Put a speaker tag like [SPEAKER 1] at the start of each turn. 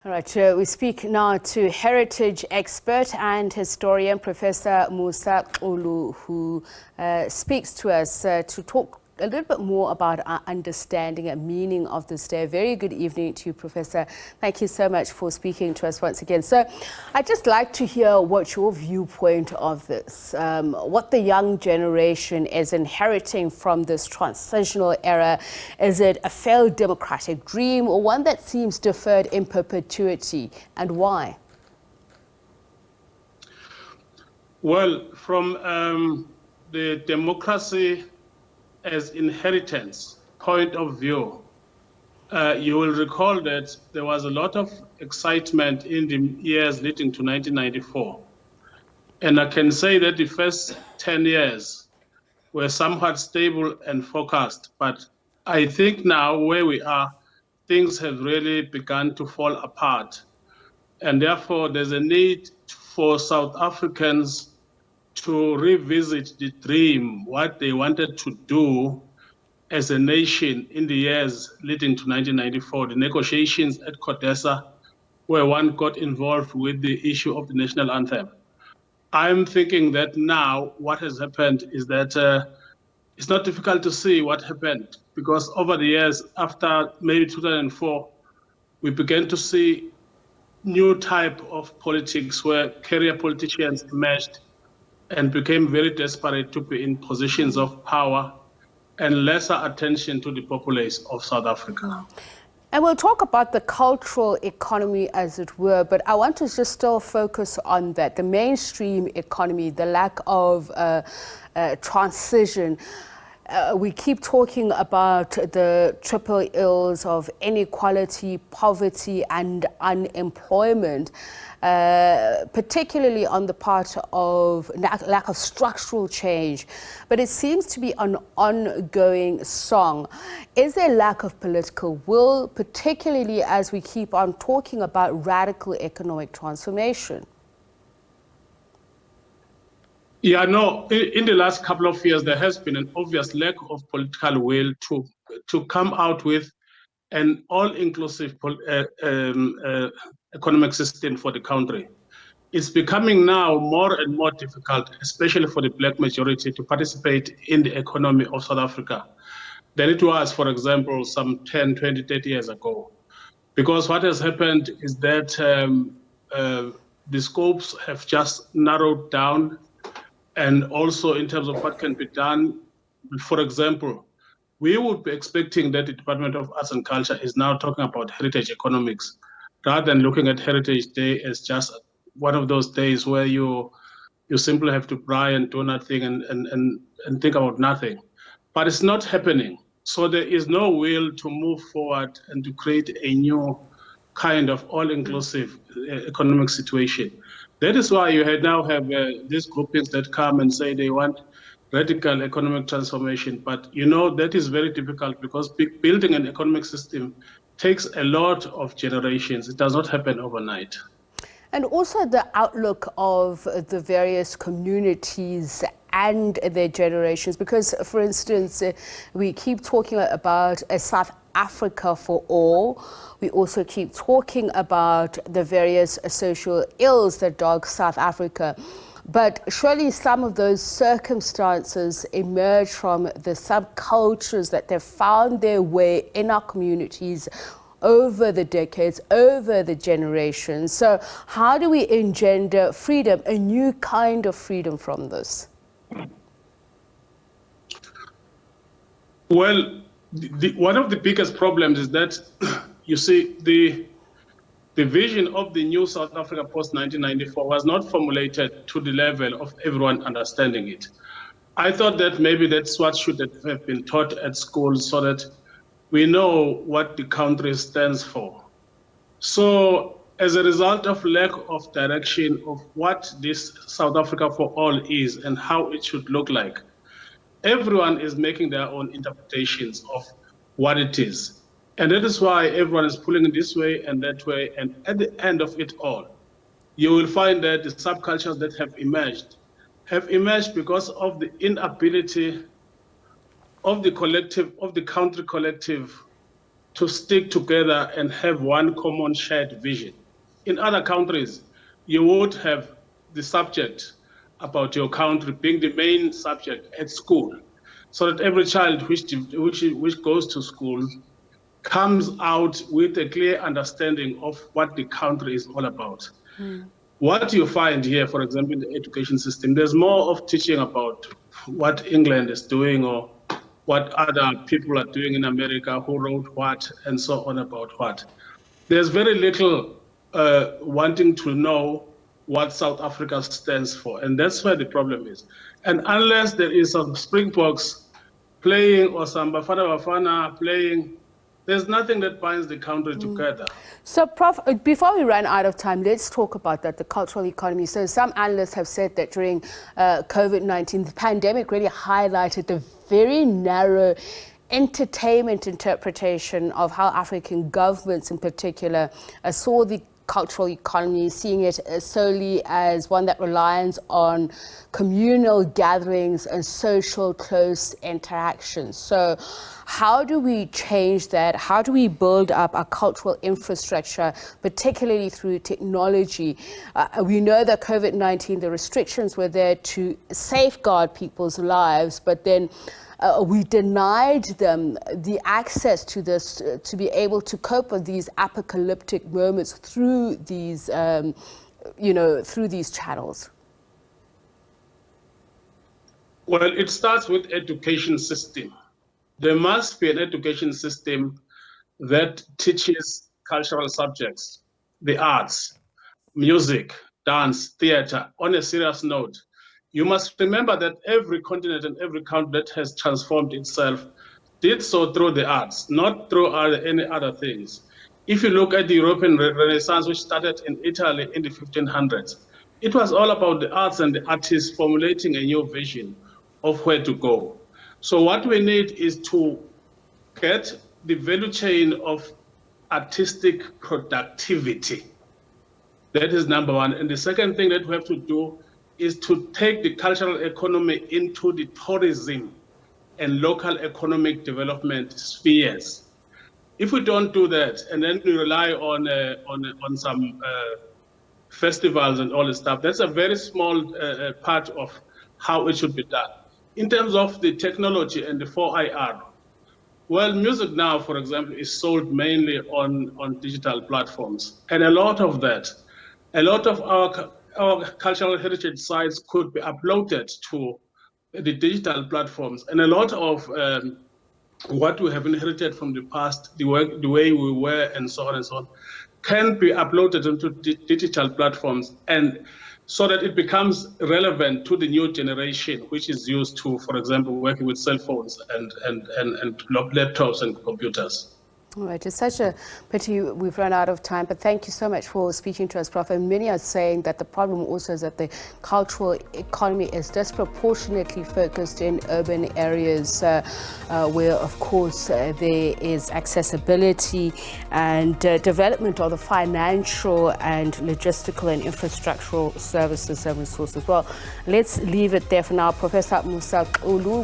[SPEAKER 1] All right, we speak now to heritage expert and historian Professor Musa Xulu, who speaks to us to talk a little bit more about our understanding and meaning of this day. Very good evening to you, Professor. Thank you so much for speaking to us once again. So I'd just like to hear what your viewpoint of this, what the young generation is inheriting from this transitional era. Is it a failed democratic dream or one that seems deferred in perpetuity, and why?
[SPEAKER 2] Well, from the democracy as inheritance point of view, you will recall that there was a lot of excitement in the years leading to 1994. And I can say that the first 10 years were somewhat stable and focused. But I think now where we are, things have really begun to fall apart. And therefore, there's a need for South Africans to revisit the dream, what they wanted to do as a nation in the years leading to 1994, the negotiations at CODESA, where one got involved with the issue of the national anthem. I'm thinking that now what has happened is that it's not difficult to see what happened, because over the years, after maybe 2004, we began to see new type of politics where career politicians emerged and became very desperate to be in positions of power and lesser attention to the populace of South Africa.
[SPEAKER 1] And we'll talk about the cultural economy, as it were, but I want to just still focus on that, the mainstream economy, the lack of transition. We keep talking about the triple ills of inequality, poverty, and unemployment, particularly on the part of lack of structural change. But it seems to be an ongoing song. Is there lack of political will, particularly as we keep on talking about radical economic transformation?
[SPEAKER 2] Yeah, no, in the last couple of years, there has been an obvious lack of political will to come out with an all-inclusive economic system for the country. It's becoming now more and more difficult, especially for the black majority, to participate in the economy of South Africa than it was, for example, some 10, 20, 30 years ago. Because what has happened is that the scopes have just narrowed down, and also in terms of what can be done. For example, we would be expecting that the Department of Arts and Culture is now talking about heritage economics, rather than looking at Heritage Day as just one of those days where you simply have to cry and do nothing and think about nothing. But it's not happening. So there is no will to move forward and to create a new kind of all-inclusive economic situation. That is why you now have these groupings that come and say they want radical economic transformation. But you know, that is very difficult, because building an economic system takes a lot of generations. It does not happen overnight.
[SPEAKER 1] And also the outlook of the various communities and their generations, because, for instance, we keep talking about a South Africa for all. We also keep talking about the various social ills that dog South Africa. But surely some of those circumstances emerge from the subcultures that they've found their way in our communities over the decades, over the generations. So how do we engender freedom, a new kind of freedom from this?
[SPEAKER 2] Well, one of the biggest problems is that, you see, the vision of the new South Africa post-1994 was not formulated to the level of everyone understanding it. I thought that maybe that's what should have been taught at school, so that we know what the country stands for. So as a result of lack of direction of what this South Africa for all is and how it should look like, everyone is making their own interpretations of what it is. And that is why everyone is pulling it this way and that way. And at the end of it all, you will find that the subcultures that have emerged because of the inability of the collective, of the country collective, to stick together and have one common shared vision. In other countries, you would have the subject about your country being the main subject at school, so that every child which goes to school comes out with a clear understanding of what the country is all about. What you find here, for example, in the education system, there's more of teaching about what England is doing or what other people are doing in America, who wrote what, and so on about what. There's very little wanting to know what South Africa stands for, and that's where the problem is. And unless there is some Springboks playing or some Bafana Bafana playing, there's nothing that binds the country together.
[SPEAKER 1] So, Prof, before we run out of time, let's talk about that, the cultural economy. So some analysts have said that during COVID-19, the pandemic really highlighted the very narrow entertainment interpretation of how African governments in particular saw the cultural economy, seeing it solely as one that relies on communal gatherings and social close interactions. So how do we change that? How do we build up a cultural infrastructure, particularly through technology? We know that COVID-19, the restrictions were there to safeguard people's lives, but then we denied them the access to this, to be able to cope with these apocalyptic moments through these, through these channels.
[SPEAKER 2] Well, it starts with education system. There must be an education system that teaches cultural subjects, the arts, music, dance, theater, on a serious note. You must remember that every continent and every country that has transformed itself did so through the arts, not through any other things. If you look at the European Renaissance, which started in Italy in the 1500s, it was all about the arts and the artists formulating a new vision of where to go. So what we need is to get the value chain of artistic productivity. That is number one. And the second thing that we have to do is to take the cultural economy into the tourism and local economic development spheres. If we don't do that, and then we rely on some festivals and all this stuff, that's a very small part of how it should be done. In terms of the technology and the 4IR, well, music now, for example, is sold mainly on digital platforms. And a lot of our cultural heritage sites could be uploaded to the digital platforms. And a lot of what we have inherited from the past, the way we were and so on, can be uploaded into digital platforms, and so that it becomes relevant to the new generation, which is used to, for example, working with cell phones and laptops and computers.
[SPEAKER 1] All right, it's such a pity we've run out of time, but thank you so much for speaking to us, Prof. And many are saying that the problem also is that the cultural economy is disproportionately focused in urban areas where, of course, there is accessibility and development of the financial and logistical and infrastructural services and resources. Well, let's leave it there for now. Professor Musa Xulu.